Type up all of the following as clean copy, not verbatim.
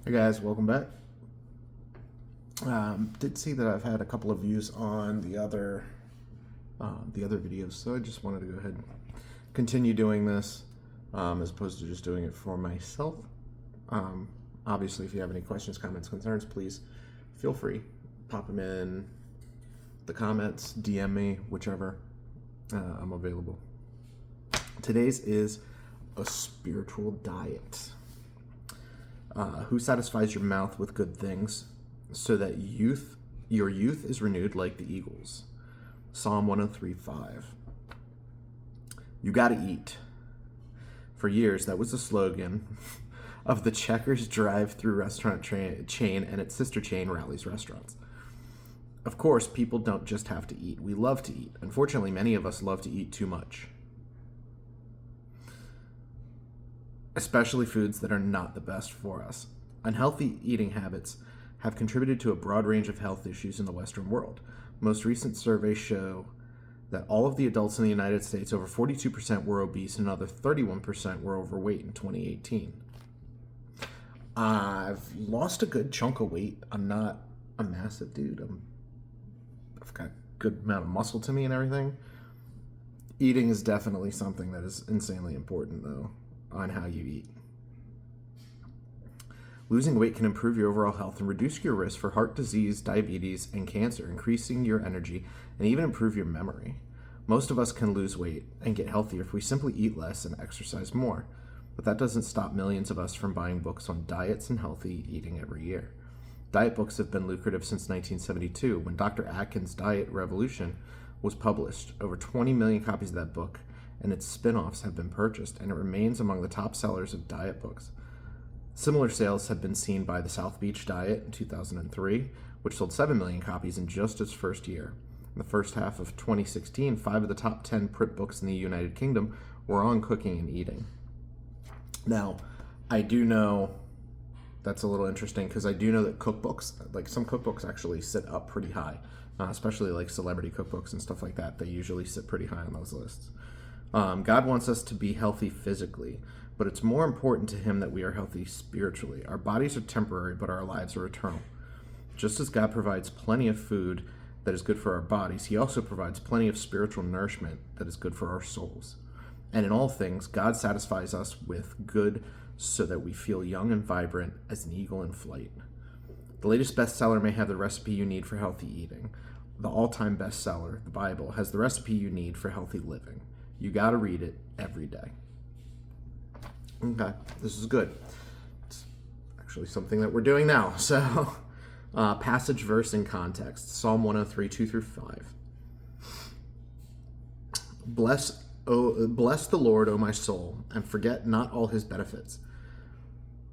Hey guys, welcome back. Did see that I've had a couple of views on the other videos, so I just wanted to go ahead and continue doing this as opposed to just doing it for myself. Obviously, if you have any questions, comments, concerns, please feel free, pop them in the comments, DM me, whichever. I'm available. Today's is a spiritual diet. Who satisfies your mouth with good things, so that your youth is renewed like the eagles. Psalm 103:5. You gotta eat. For years, that was the slogan of the Checkers drive-through restaurant chain and its sister chain, Rally's Restaurants. Of course, people don't just have to eat. We love to eat. Unfortunately, many of us love to eat too much, especially foods that are not the best for us. Unhealthy eating habits have contributed to a broad range of health issues in the Western world. Most recent surveys show that all of the adults in the United States, over 42%, were obese and another 31% were overweight in 2018. I've lost a good chunk of weight. I'm not a massive dude. I've got a good amount of muscle to me and everything. Eating is definitely something that is insanely important, though, on how you eat. Losing weight can improve your overall health and reduce your risk for heart disease, diabetes, and cancer, increasing your energy and even improve your memory. Most of us can lose weight and get healthier if we simply eat less and exercise more, but that doesn't stop millions of us from buying books on diets and healthy eating every year. Diet books have been lucrative since 1972, when Dr. Atkins' Diet Revolution was published. Over 20 million copies of that book and its spin-offs have been purchased, and it remains among the top sellers of diet books. Similar sales have been seen by the South Beach Diet in 2003, which sold 7 million copies in just its first year. In the first half of 2016, 5 of the top 10 print books in the United Kingdom were on cooking and eating. Now, I do know that's a little interesting because I do know that cookbooks, like some cookbooks, actually sit up pretty high, especially like celebrity cookbooks and stuff like that. They usually sit pretty high on those lists. God wants us to be healthy physically, but it's more important to Him that we are healthy spiritually. Our bodies are temporary, but our lives are eternal. Just as God provides plenty of food that is good for our bodies, He also provides plenty of spiritual nourishment that is good for our souls. And in all things, God satisfies us with good so that we feel young and vibrant as an eagle in flight. The latest bestseller may have the recipe you need for healthy eating. The all-time bestseller, the Bible, has the recipe you need for healthy living. You got to read it every day. Okay, this is good. It's actually something that we're doing now. So, passage, verse, and context. Psalm 103, 2 through 5. Bless the Lord, O my soul, and forget not all His benefits.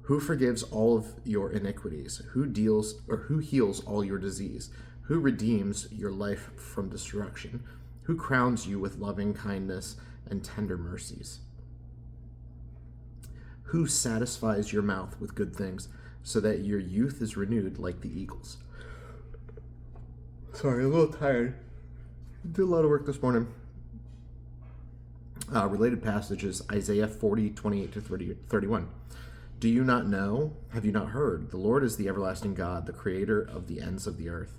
Who forgives all of your iniquities? Who heals all your disease? Who redeems your life from destruction? Who crowns you with loving kindness and tender mercies? Who satisfies your mouth with good things, so that your youth is renewed like the eagles? Sorry, I'm a little tired. Did a lot of work this morning. Related passages, Isaiah 40, 28 to 31. Do you not know? Have you not heard? The Lord is the everlasting God, the creator of the ends of the earth.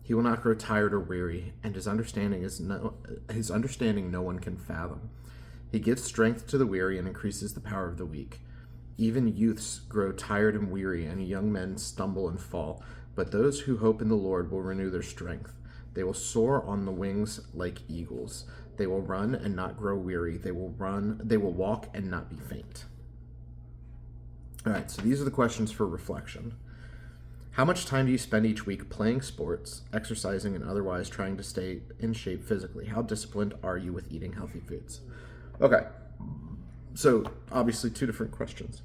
He will not grow tired or weary, and his understanding no one can fathom. He gives strength to the weary and increases the power of the weak. Even youths grow tired and weary, and young men stumble and fall. But those who hope in the Lord will renew their strength. They will soar on the wings like eagles. They will run and not grow weary. They will walk and not be faint. All right, so these are the questions for reflection. How much time do you spend each week playing sports, exercising, and otherwise trying to stay in shape physically? How disciplined are you with eating healthy foods? Okay, so obviously 2 different questions.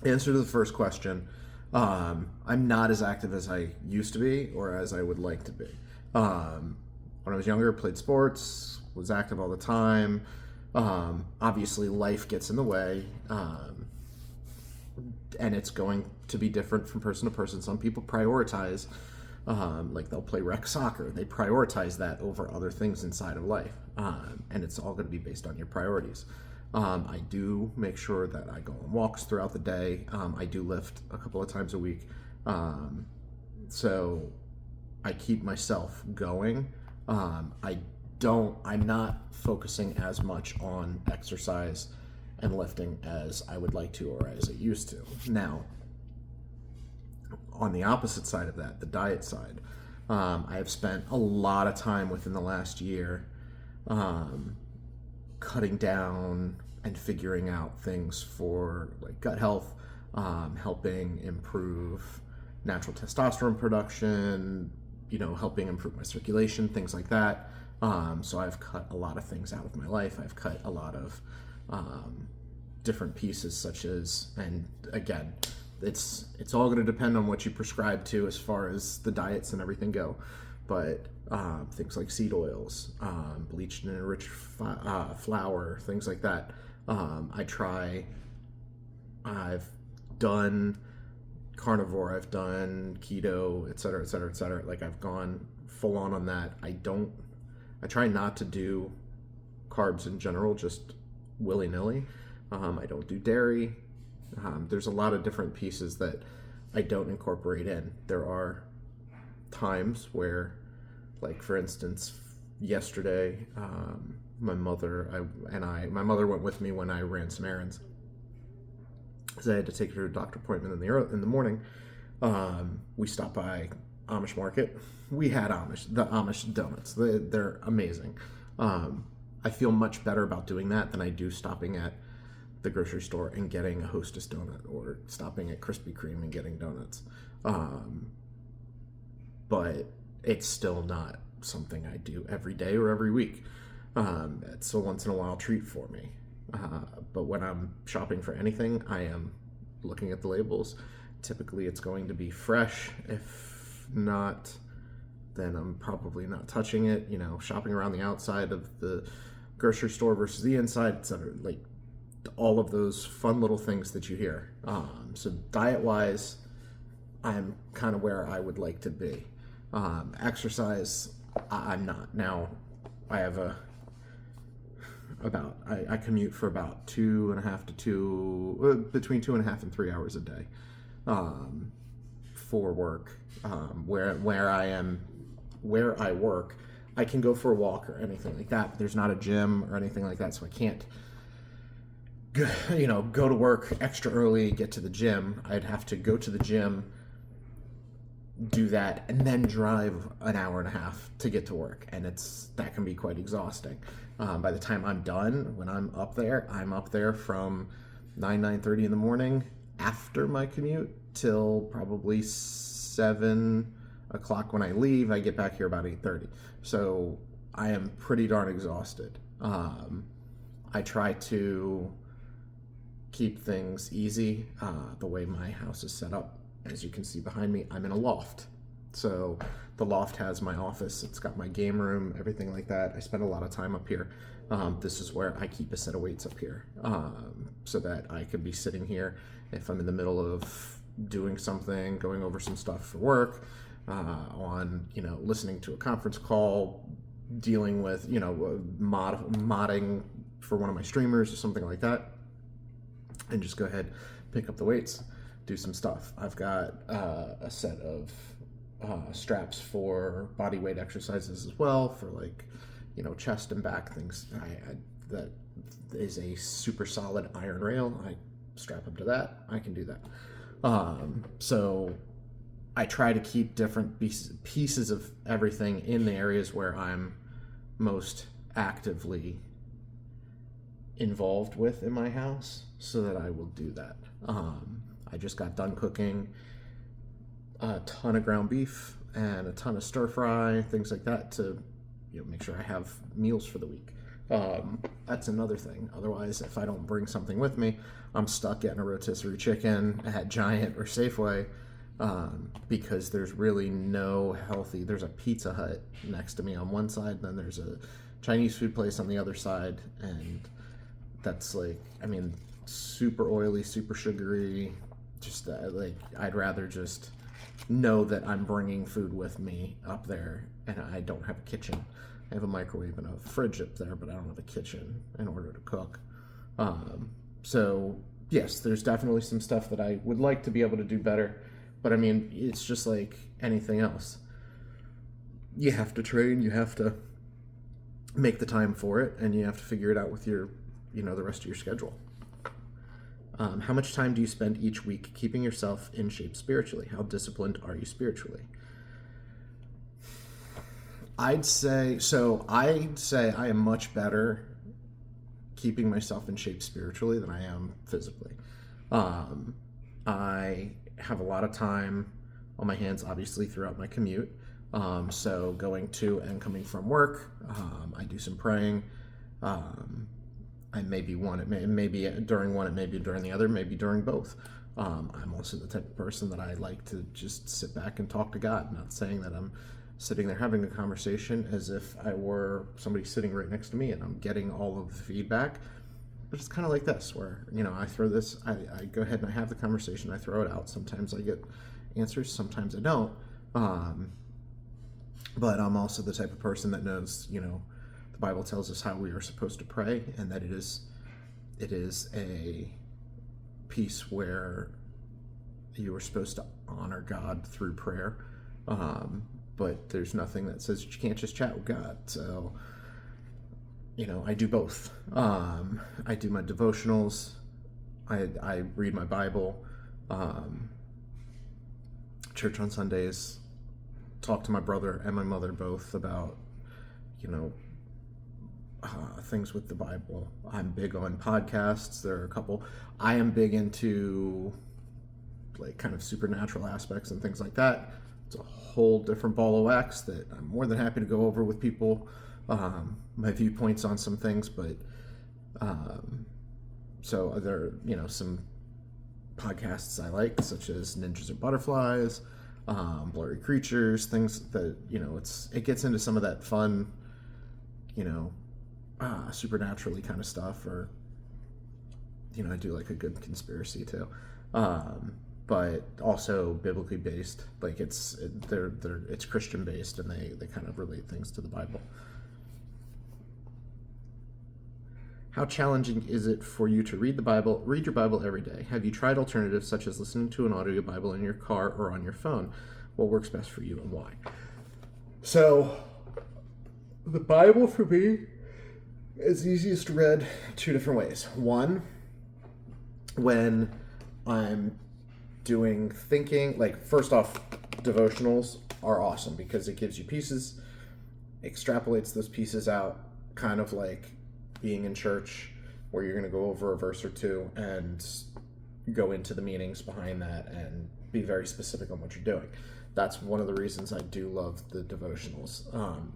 Answer to the first question, I'm not as active as I used to be or as I would like to be. When I was younger, played sports, was active all the time. Obviously, life gets in the way. And it's going to be different from person to person. Some people prioritize, like they'll play rec soccer. They prioritize that over other things inside of life. And it's all going to be based on your priorities. I do make sure that I go on walks throughout the day. I do lift a couple of times a week. So I keep myself going. I'm not focusing as much on exercise and lifting as I would like to, or as I used to. Now, on the opposite side of that, the diet side, I have spent a lot of time within the last year cutting down and figuring out things for like gut health, helping improve natural testosterone production, helping improve my circulation, things like that. So I've cut a lot of things out of my life. I've cut a lot of different pieces, such as, and again, it's all going to depend on what you prescribe to as far as the diets and everything go. But things like seed oils, bleached and enriched flour, things like that. I've done carnivore, I've done keto, et cetera, et cetera, et cetera. Like, I've gone full on that. I try not to do carbs in general, just willy-nilly. I don't do dairy. There's a lot of different pieces that I don't incorporate in. There are times where, like, for instance, yesterday, my mother went with me when I ran some errands, because I had to take her to a doctor appointment in the morning. We stopped by Amish Market. We had the Amish donuts. They're amazing. I feel much better about doing that than I do stopping at the grocery store and getting a Hostess donut, or stopping at Krispy Kreme and getting donuts. But it's still not something I do every day or every week. It's a once in a while treat for me. But when I'm shopping for anything, I am looking at the labels. Typically it's going to be fresh. If not, then I'm probably not touching it. Shopping around the outside of the grocery store versus the inside, etc. Like, all of those fun little things that you hear. So diet-wise, I'm kind of where I would like to be. Exercise, I'm not. Now, I have I commute for about between 2.5 and 3 hours a day for work. Where I work, I can go for a walk or anything like that, but there's not a gym or anything like that, so I can't go to work extra early, get to the gym. I'd have to go to the gym, do that, and then drive an hour and a half to get to work, and that can be quite exhausting. By the time I'm done, when I'm up there from 9:30 in the morning after my commute till probably 7 o'clock when I leave. I get back here about 8:30, so I am pretty darn exhausted. I try to keep things easy. The way my house is set up, as you can see behind me, I'm in a loft. So the loft has my office, it's got my game room, everything like that. I spend a lot of time up here. This is where I keep a set of weights up here, so that I could be sitting here if I'm in the middle of doing something, going over some stuff for work, listening to a conference call, dealing with, modding for one of my streamers or something like that, and just go ahead, pick up the weights, do some stuff. I've got a set of straps for body weight exercises as well, for chest and back things. That is a super solid iron rail. I strap up to that. I can do that. So I try to keep different pieces of everything in the areas where I'm most actively involved with in my house, so that I will do that. I just got done cooking a ton of ground beef and a ton of stir fry, things like that, to make sure I have meals for the week. That's another thing. Otherwise, if I don't bring something with me, I'm stuck getting a rotisserie chicken at Giant or Safeway, because there's really no healthy. There's a Pizza Hut next to me on one side, and then there's a Chinese food place on the other side, and that's super oily, super sugary. Just I'd rather just know that I'm bringing food with me up there, and I don't have a kitchen. I have a microwave and a fridge up there, but I don't have a kitchen in order to cook. So yes, there's definitely some stuff that I would like to be able to do better, but I mean, it's just like anything else. You have to train, you have to make the time for it, and you have to figure it out with your, the rest of your schedule. How much time do you spend each week keeping yourself in shape spiritually? How disciplined are you spiritually? I'd say I am much better keeping myself in shape spiritually than I am physically. I have a lot of time on my hands, obviously, throughout my commute. So going to and coming from work, I do some praying. I may be one, it may be during one, it may be during the other, maybe during both. I'm also the type of person that I like to just sit back and talk to God, not saying that I'm sitting there having a conversation as if I were somebody sitting right next to me and I'm getting all of the feedback. But it's kind of like this, where, I throw this, I go ahead and I have the conversation, I throw it out. Sometimes I get answers, sometimes I don't. But I'm also the type of person that knows, the Bible tells us how we are supposed to pray, and that it is a piece where you are supposed to honor God through prayer. But there's nothing that says you can't just chat with God. So, I do both. I do my devotionals. I read my Bible. Church on Sundays. Talk to my brother and my mother both about, things with the Bible. I'm big on podcasts. There are a couple. I am big into like kind of supernatural aspects and things like that. It's a whole different ball of wax that I'm more than happy to go over with people. My viewpoints on some things, but so there are, some podcasts I like, such as Ninjas or Butterflies, Blurry Creatures, things that, it gets into some of that fun, supernaturally kind of stuff, or, I do like a good conspiracy too. But also biblically based, like it's Christian based, and they kind of relate things to the Bible. How challenging is it for you to read your Bible every day? Have you tried alternatives such as listening to an audio Bible in your car or on your phone? What works best for you and why? So, the Bible for me is easiest read two different ways. One, when I'm doing thinking, like first off, devotionals are awesome because it gives you pieces, extrapolates those pieces out, kind of like being in church where you're going to go over a verse or two and go into the meanings behind that and be very specific on what you're doing. That's one of the reasons I do love the devotionals.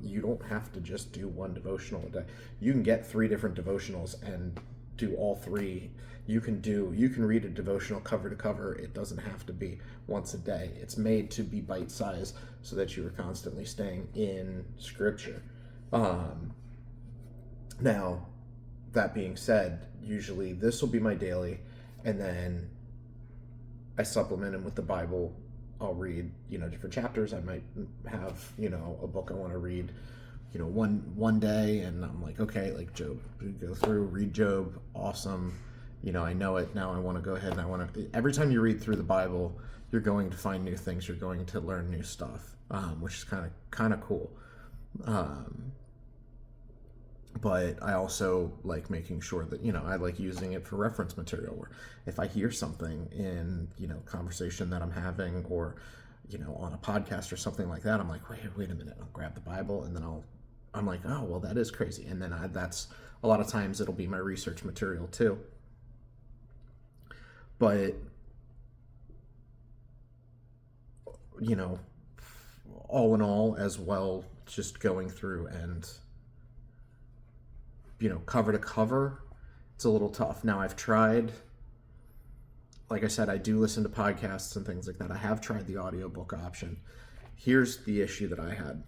You don't have to just do one devotional a day. You can get 3 different devotionals and do all 3. You can read a devotional cover to cover. It doesn't have to be once a day. It's made to be bite-sized so that you are constantly staying in Scripture. Now, that being said, usually this will be my daily, and then I supplement them with the Bible. I'll read, different chapters. I might have, a book I want to read, one day, and I'm like, okay, like Job, go through, read Job, awesome. I know it now. I want to go ahead and every time you read through the Bible, you're going to find new things. You're going to learn new stuff, which is kind of cool. But I also like making sure that, I like using it for reference material, where if I hear something in, conversation that I'm having, or, on a podcast or something like that, I'm like, wait a minute, I'll grab the Bible, and then I'm like, oh, well, that is crazy. And then that's a lot of times it'll be my research material too. But, all in all, as well, just going through and, cover to cover, it's a little tough. Now, I've tried, like I said, I do listen to podcasts and things like that. I have tried the audiobook option. Here's the issue that I had.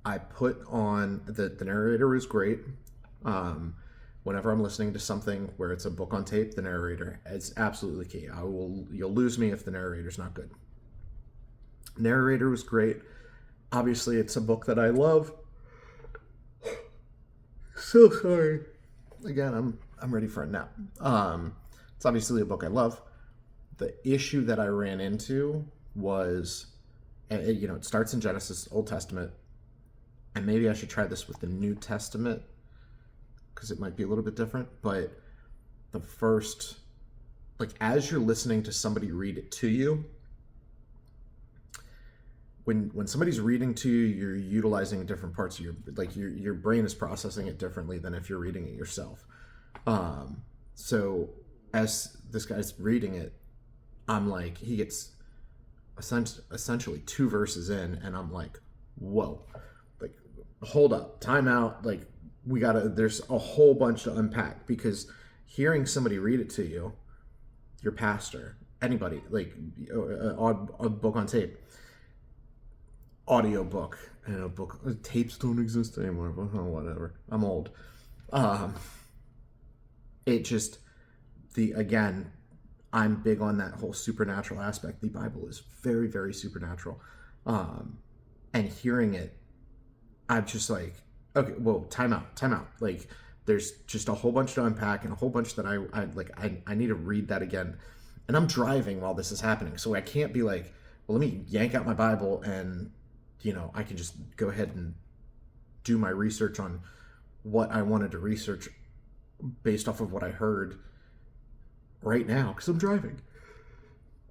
I put on, the narrator is great. Whenever I'm listening to something where it's a book on tape, the narrator is absolutely key. You'll lose me if the narrator's not good. Narrator was great. Obviously, it's a book that I love. So sorry. again, I'm ready for a nap. It's obviously a book I love. The issue that I ran into was, it starts in Genesis, Old Testament, and maybe I should try this with the New Testament because it might be a little bit different. But the first, like, as you're listening to somebody read it to you, when somebody's reading to you, you're utilizing different parts of your brain is processing it differently than if you're reading it yourself. So as this guy's reading it, I'm like, he gets essentially 2 verses in, and I'm like, whoa, like, hold up, time out, like, there's a whole bunch to unpack, because hearing somebody read it to you, your pastor, anybody, like a book on tape, audio book, and a book, tapes don't exist anymore, but whatever, I'm old. It just, again, I'm big on that whole supernatural aspect. The Bible is very, very supernatural. And hearing it, I'm just like, okay, whoa, time out. Like, there's just a whole bunch to unpack, and a whole bunch that I need to read that again. And I'm driving while this is happening, so I can't be like, well, let me yank out my Bible and, I can just go ahead and do my research on what I wanted to research based off of what I heard right now, because I'm driving.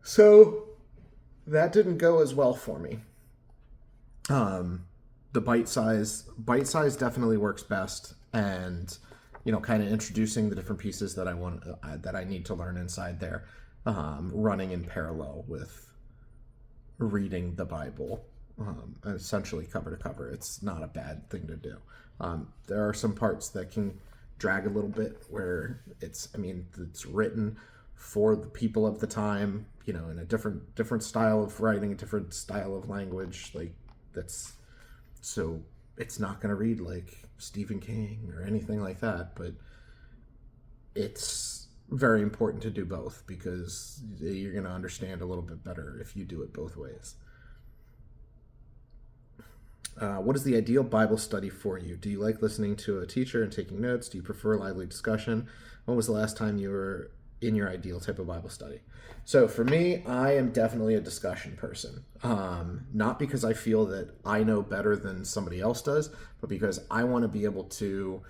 So that didn't go as well for me. The bite size definitely works best, and kind of introducing the different pieces that I need to learn inside there, running in parallel with reading the Bible, essentially cover to cover. It's not a bad thing to do. There are some parts that can drag a little bit, where it's written for the people of the time, in a different style of writing, a different style of language, so it's not going to read like Stephen King or anything like that, but it's very important to do both, because you're going to understand a little bit better if you do it both ways. What is the ideal Bible study for you? Do you like listening to a teacher and taking notes? Do you prefer lively discussion? When was the last time you were in your ideal type of Bible study? So for me, I am definitely a discussion person. Not because I feel that I know better than somebody else does, but because I want to be able to,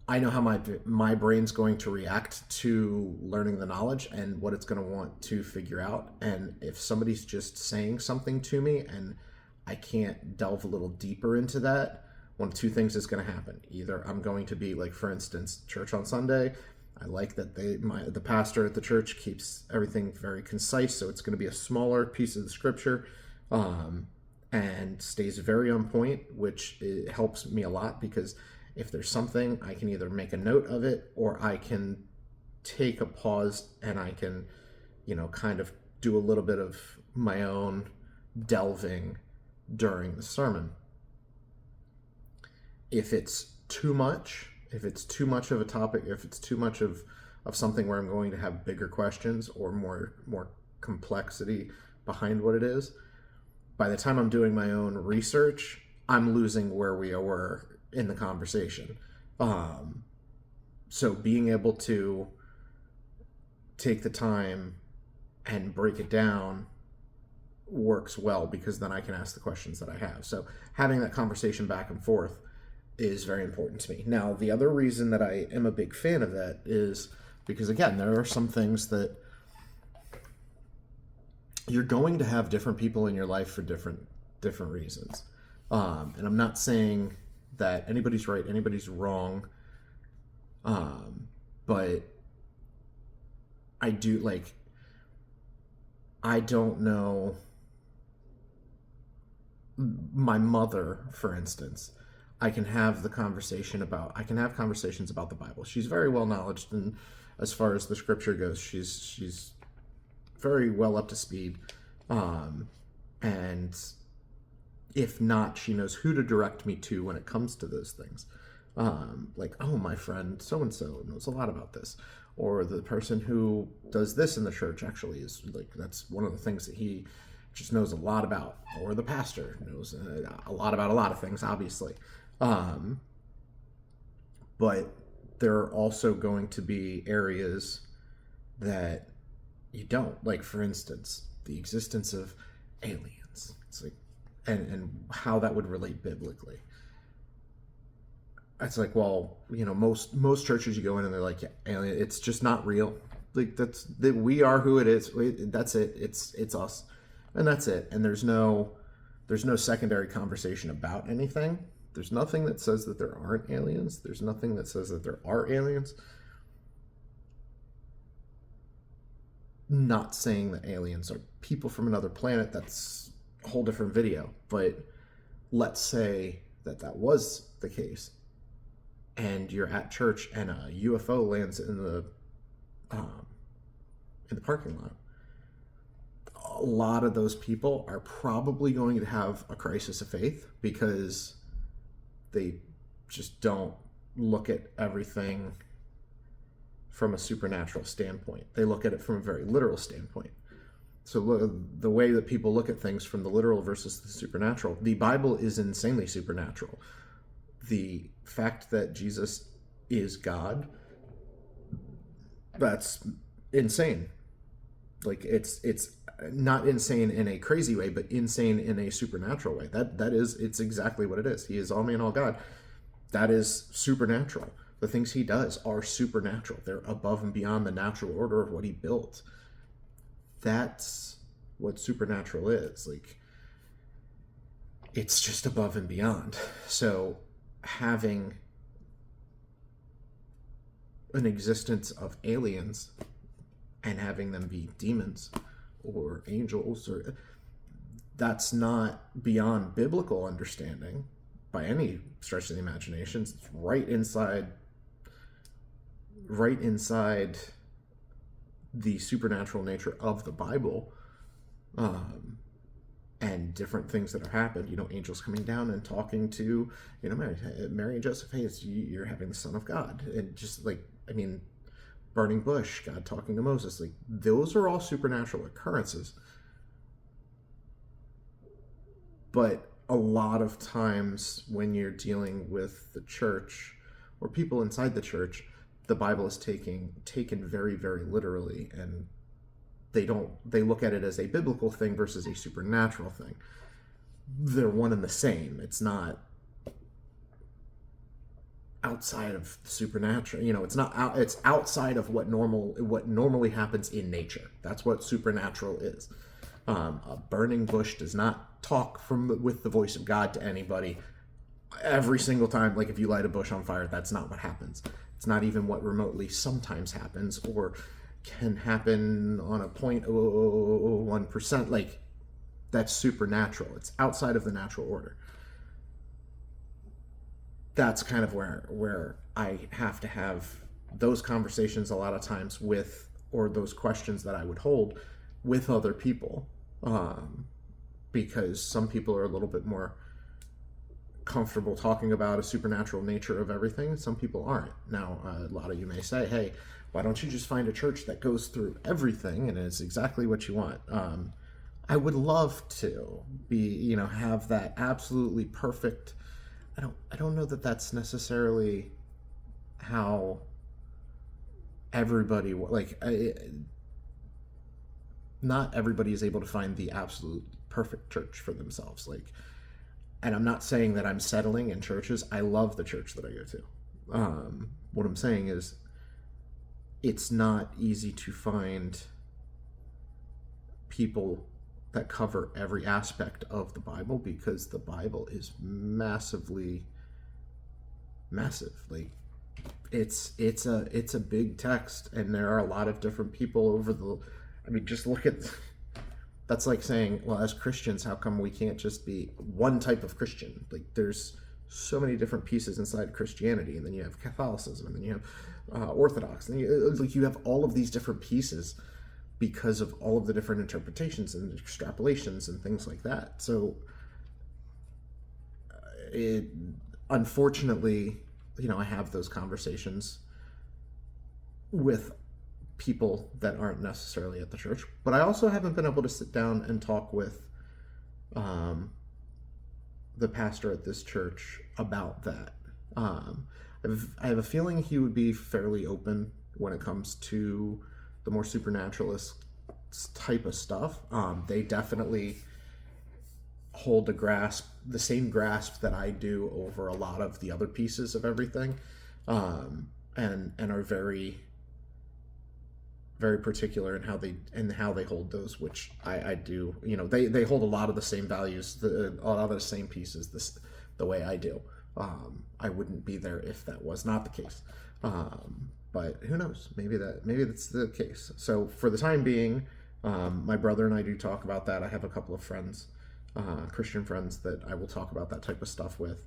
I know how my brain's going to react to learning the knowledge and what it's going to want to figure out. And if somebody's just saying something to me and I can't delve a little deeper into that, one of two things is going to happen. Either I'm going to be, like, for instance, church on Sunday, I like that the pastor at the church keeps everything very concise, so it's going to be a smaller piece of the scripture, and stays very on point, which helps me a lot, because if there's something, I can either make a note of it, or I can take a pause and I can, kind of do a little bit of my own delving during the sermon. If it's too much of a topic, if it's too much of something where I'm going to have bigger questions or more complexity behind what it is, by the time I'm doing my own research, I'm losing where we were in the conversation. So being able to take the time and break it down works well, because then I can ask the questions that I have. So having that conversation back and forth is very important to me. Now, the other reason that I am a big fan of that is because, again, there are some things that you're going to have different people in your life for different reasons. And I'm not saying that anybody's right, anybody's wrong. But I don't know, my mother, for instance, I can have conversations about the Bible. She's very well knowledgeable, and as far as the scripture goes, she's very well up to speed. And if not, she knows who to direct me to when it comes to those things. Like, oh, my friend so-and-so knows a lot about this. Or the person who does this in the church actually is, like, that's one of the things that he just knows a lot about. Or the pastor knows a lot about a lot of things, obviously. But there are also going to be areas that you don't. Like, for instance, the existence of aliens. It's like, and how that would relate biblically. It's like, well, most churches you go in and they're like, yeah, alien, it's just not real. Like, that we are who it is. That's it. It's us, and that's it. And there's no secondary conversation about anything. There's nothing that says that there aren't aliens. There's nothing that says that there are aliens. Not saying that aliens are people from another planet. That's a whole different video. But let's say that was the case, and you're at church and a UFO lands in the parking lot. A lot of those people are probably going to have a crisis of faith because they just don't look at everything from a supernatural standpoint. They look at it from a very literal standpoint. So the way that people look at things from the literal versus the supernatural, the Bible is insanely supernatural. The fact that Jesus is God, that's insane. Like, it's not insane in a crazy way, but insane in a supernatural way. It's exactly what it is. He is all man, all God. That is supernatural. The things he does are supernatural. They're above and beyond the natural order of what he built. That's what supernatural is. Like, it's just above and beyond. So having an existence of aliens and having them be demons or angels, or that's not beyond biblical understanding by any stretch of the imagination. It's right inside the supernatural nature of the Bible, and different things that have happened. Angels coming down and talking to Mary and Joseph. Hey, you're having the Son of God, and just like, burning bush, God talking to Moses. Like, those are all supernatural occurrences. But a lot of times when you're dealing with the church or people inside the church, the Bible is taken very, very literally, and they look at it as a biblical thing versus a supernatural thing. They're one and the same. It's not outside of the supernatural. It's outside of what normally happens in nature. That's what supernatural is. A burning bush does not talk with the voice of God to anybody every single time. Like, if you light a bush on fire, that's not what happens. It's not even what remotely sometimes happens or can happen on a 0.001%. Like, that's supernatural. It's outside of the natural order. That's kind of where I have to have those conversations a lot of times or those questions that I would hold with other people, because some people are a little bit more comfortable talking about a supernatural nature of everything. Some people aren't. Now, a lot of you may say, hey, why don't you just find a church that goes through everything and is exactly what you want? I would love to have that absolutely perfect. I don't know that that's necessarily how everybody, not everybody is able to find the absolute perfect church for themselves. And I'm not saying that I'm settling in churches. I love the church that I go to. What I'm saying is, it's not easy to find people that cover every aspect of the Bible, because the Bible is massively massive. Like, it's a big text, and there are a lot of different people just look at, that's like saying, well, as Christians, how come we can't just be one type of Christian? Like, there's so many different pieces inside Christianity, and then you have Catholicism, and then you have Orthodox, and you have all of these different pieces because of all of the different interpretations and extrapolations and things like that. So unfortunately, I have those conversations with people that aren't necessarily at the church, but I also haven't been able to sit down and talk with the pastor at this church about that. I have a feeling he would be fairly open when it comes to the more supernaturalist type of stuff. They definitely hold the same grasp that I do over a lot of the other pieces of everything, and are very, very particular in how they hold those, which I do. They hold a lot of the same values, a lot of the same pieces, the way I do. I wouldn't be there if that was not the case. But who knows? Maybe that's the case. So for the time being, my brother and I do talk about that. I have a couple of friends, Christian friends, that I will talk about that type of stuff with.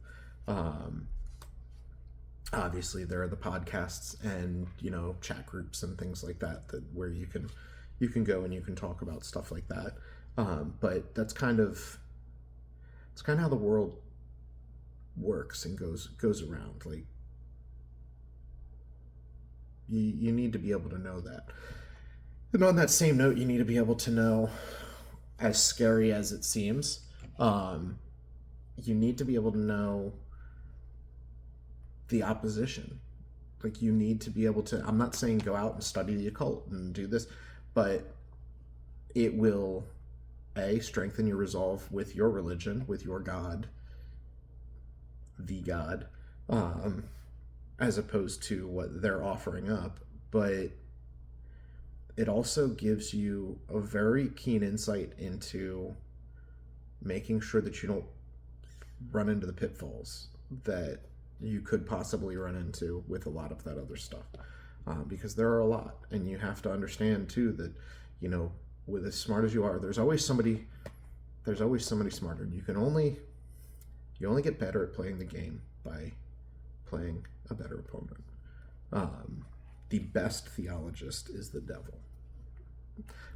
Obviously, there are the podcasts and chat groups and things like that where you can go and you can talk about stuff like that. But it's kind of how the world works and goes around. Like, you need to be able to know that. And on that same note, you need to be able to know, as scary as it seems, you need to be able to know the opposition. Like, you need to be able to, I'm not saying go out and study the occult and do this, but it will, strengthen your resolve with your religion, with your God, the God, as opposed to what they're offering up. But it also gives you a very keen insight into making sure that you don't run into the pitfalls that you could possibly run into with a lot of that other stuff, because there are a lot, and you have to understand too that with as smart as you are, there's always somebody smarter, and you only get better at playing the game by playing a better opponent. The best theologist is the devil.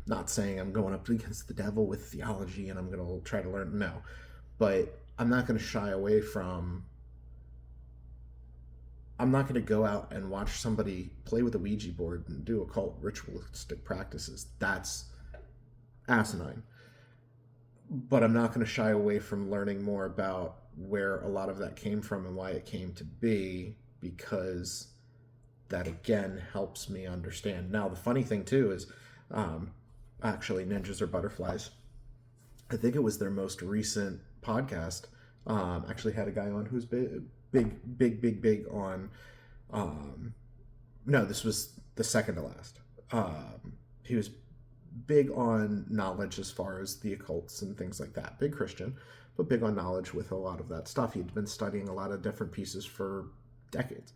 Not saying I'm going up against the devil with theology and I'm going to try to learn, no, but I'm not going to shy away from, I'm not going to go out and watch somebody play with a Ouija board and do occult ritualistic practices. That's asinine. But I'm not going to shy away from learning more about where a lot of that came from and why it came to be, because that again helps me understand. Now, the funny thing too is, actually, Ninjas or Butterflies, I think it was their most recent podcast, actually had a guy on who's big on, no, this was the second to last. He was big on knowledge as far as the occults and things like that. Big Christian, but big on knowledge with a lot of that stuff. He'd been studying a lot of different pieces for decades,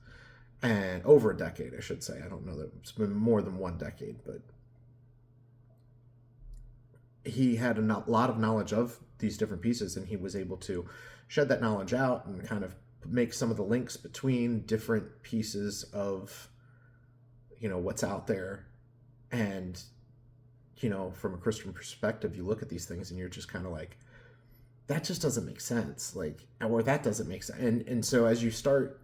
and over a decade, I should say. I don't know that it's been more than one decade, but he had a lot of knowledge of these different pieces, and he was able to shed that knowledge out and kind of make some of the links between different pieces of what's out there. And from a Christian perspective, you look at these things and you're just kind of like, that just doesn't make sense, like, or that doesn't make sense. And so as you start,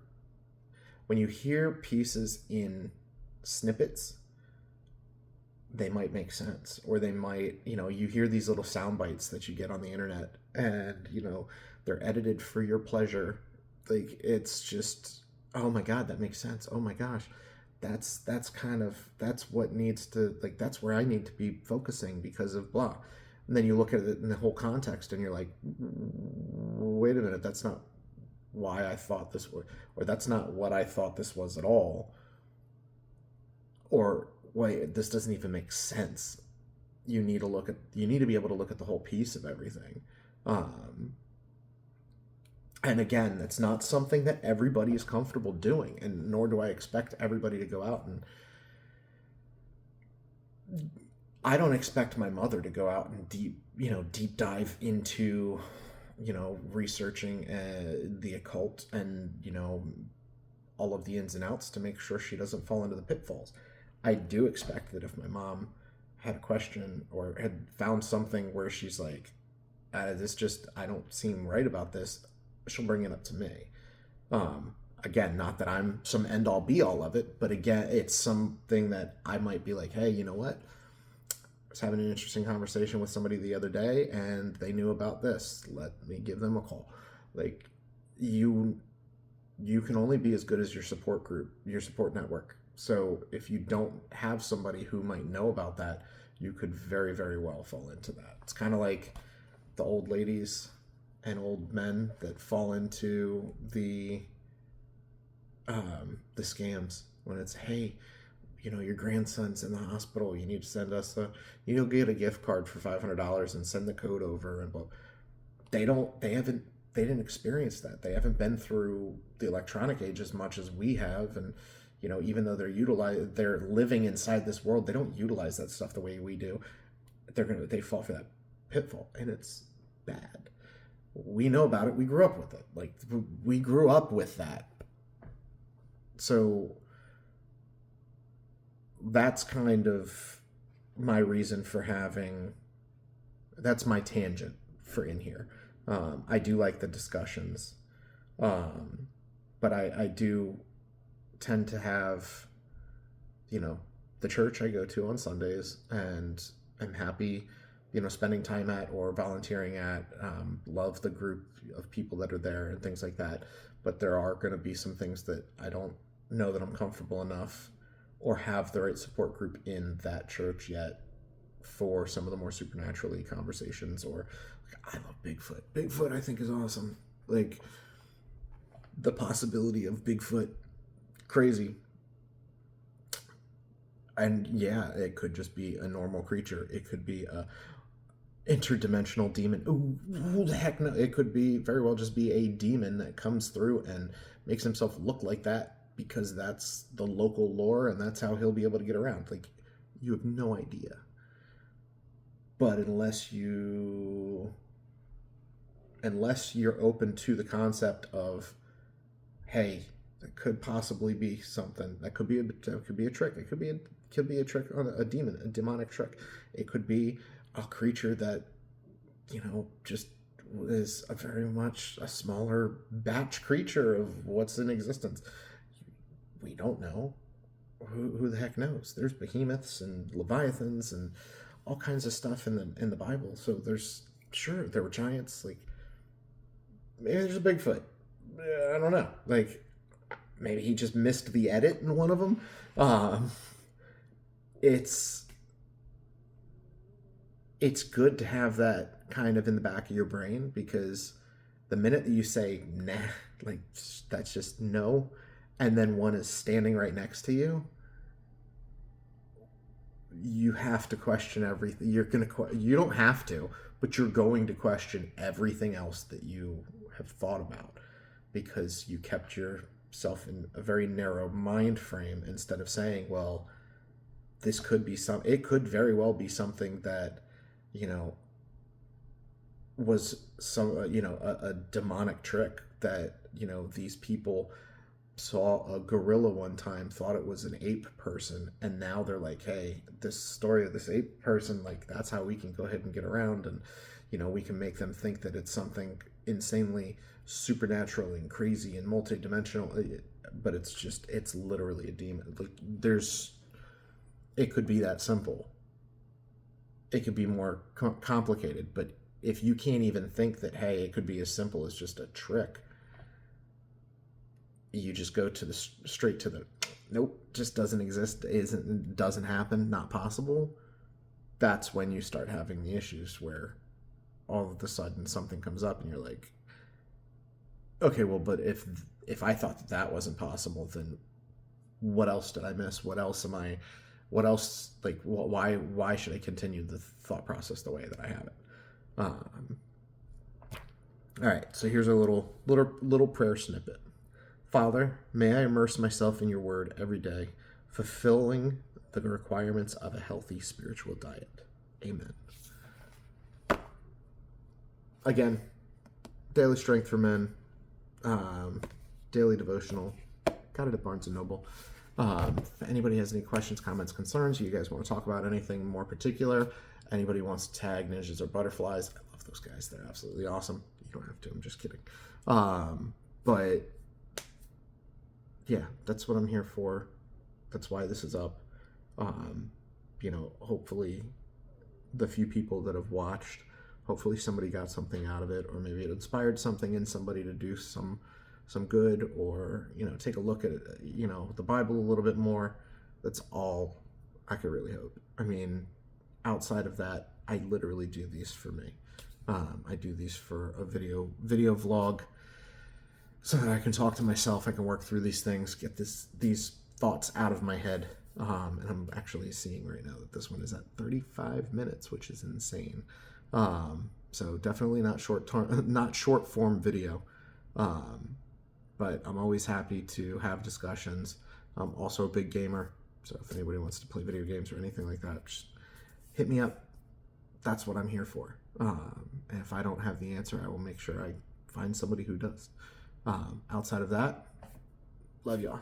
when you hear pieces in snippets, they might make sense, or they might, you hear these little sound bites that you get on the internet, and they're edited for your pleasure. Like, it's just, oh my God, that makes sense. Oh my gosh, that's what needs to, like, that's where I need to be focusing because of blah. And then you look at it in the whole context and you're like, wait a minute, that's not why I thought this was, or that's not what I thought this was at all. Or wait, this doesn't even make sense. You need to be able to look at the whole piece of everything. And again, that's not something that everybody is comfortable doing, and nor do I expect everybody to go out and, I don't expect my mother to go out and deep dive into, researching the occult and, all of the ins and outs to make sure she doesn't fall into the pitfalls. I do expect that if my mom had a question or had found something where she's like, I don't seem right about this, she'll bring it up to me. Again, not that I'm some end all be all of it, but again, it's something that I might be like, hey, you know what? I was having an interesting conversation with somebody the other day and they knew about this. Let me give them a call. Like, you you can only be as good as your support group, your support network. So if you don't have somebody who might know about that, you could very, very well fall into that. It's kind of like the old ladies and old men that fall into the scams when it's, hey, your grandson's in the hospital, you need to send us you'll get a gift card for $500 and send the code over. And they didn't experience that. They haven't been through the electronic age as much as we have. And even though they're living inside this world, they don't utilize that stuff the way we do. They fall for that pitfall, and it's bad. We know about it. We grew up with it. Like, we grew up with that. So that's kind of my reason for that's my tangent for in here. I do like the discussions, but I do tend to have, the church I go to on Sundays, and I'm happy, spending time at or volunteering at, love the group of people that are there and things like that. But there are going to be some things that I don't know that I'm comfortable enough or have the right support group in that church yet for some of the more supernaturally conversations. Or I love Bigfoot. Bigfoot I think is awesome. Like, the possibility of Bigfoot, crazy. And yeah, it could just be a normal creature. It could be a interdimensional demon. Who the heck no? It could be very well just be a demon that comes through and makes himself look like that because that's the local lore and that's how he'll be able to get around. Like, you have no idea. But unless you're open to the concept of, hey, that could possibly be something. That could be a trick. It could be a trick on a demon, a demonic trick. It could be a creature that, just is a very much a smaller batch creature of what's in existence. We don't know. Who the heck knows? There's behemoths and leviathans and all kinds of stuff in the Bible. So there were giants. Like, maybe there's a Bigfoot. I don't know. Like, maybe he just missed the edit in one of them. It's good to have that kind of in the back of your brain, because the minute that you say, nah, like, that's just no, and then one is standing right next to you, you have to question everything. You don't have to, but you're going to question everything else that you have thought about, because you kept yourself in a very narrow mind frame instead of saying, well, it could very well be something that, was a demonic trick that, these people saw a gorilla one time, thought it was an ape person, and now they're like, hey, this story of this ape person, like, that's how we can go ahead and get around, and we can make them think that it's something insanely supernatural and crazy and multidimensional, but it's literally a demon. Like, it could be that simple. It could be more complicated, but if you can't even think that, hey, it could be as simple as just a trick, you just go to straight to the nope, just doesn't exist, doesn't happen, not possible. That's when you start having the issues where all of a sudden something comes up and you're like, okay, well, but if I thought that wasn't possible, then what else did I miss? What else, like, why should I continue the thought process the way that I have it? All right, so here's a little prayer snippet. Father, may I immerse myself in your word every day, fulfilling the requirements of a healthy spiritual diet. Amen. Again, Daily Strength for Men, daily devotional, got it at Barnes & Noble. If anybody has any questions, comments, concerns, you guys want to talk about anything more particular, anybody wants to tag ninjas or butterflies, I love those guys. They're absolutely awesome. You don't have to. I'm just kidding. But yeah, that's what I'm here for. That's why this is up. Hopefully the few people that have watched, hopefully somebody got something out of it, or maybe it inspired something in somebody to do some good, or take a look at the Bible a little bit more. That's all I could really hope. I mean, outside of that, I literally do these for me. I do these for a video vlog, so that I can talk to myself. I can work through these things, get these thoughts out of my head. And I'm actually seeing right now that this one is at 35 minutes, which is insane. So definitely not short form video. But I'm always happy to have discussions. I'm also a big gamer, so if anybody wants to play video games or anything like that, just hit me up. That's what I'm here for. And if I don't have the answer, I will make sure I find somebody who does. Outside of that, love y'all.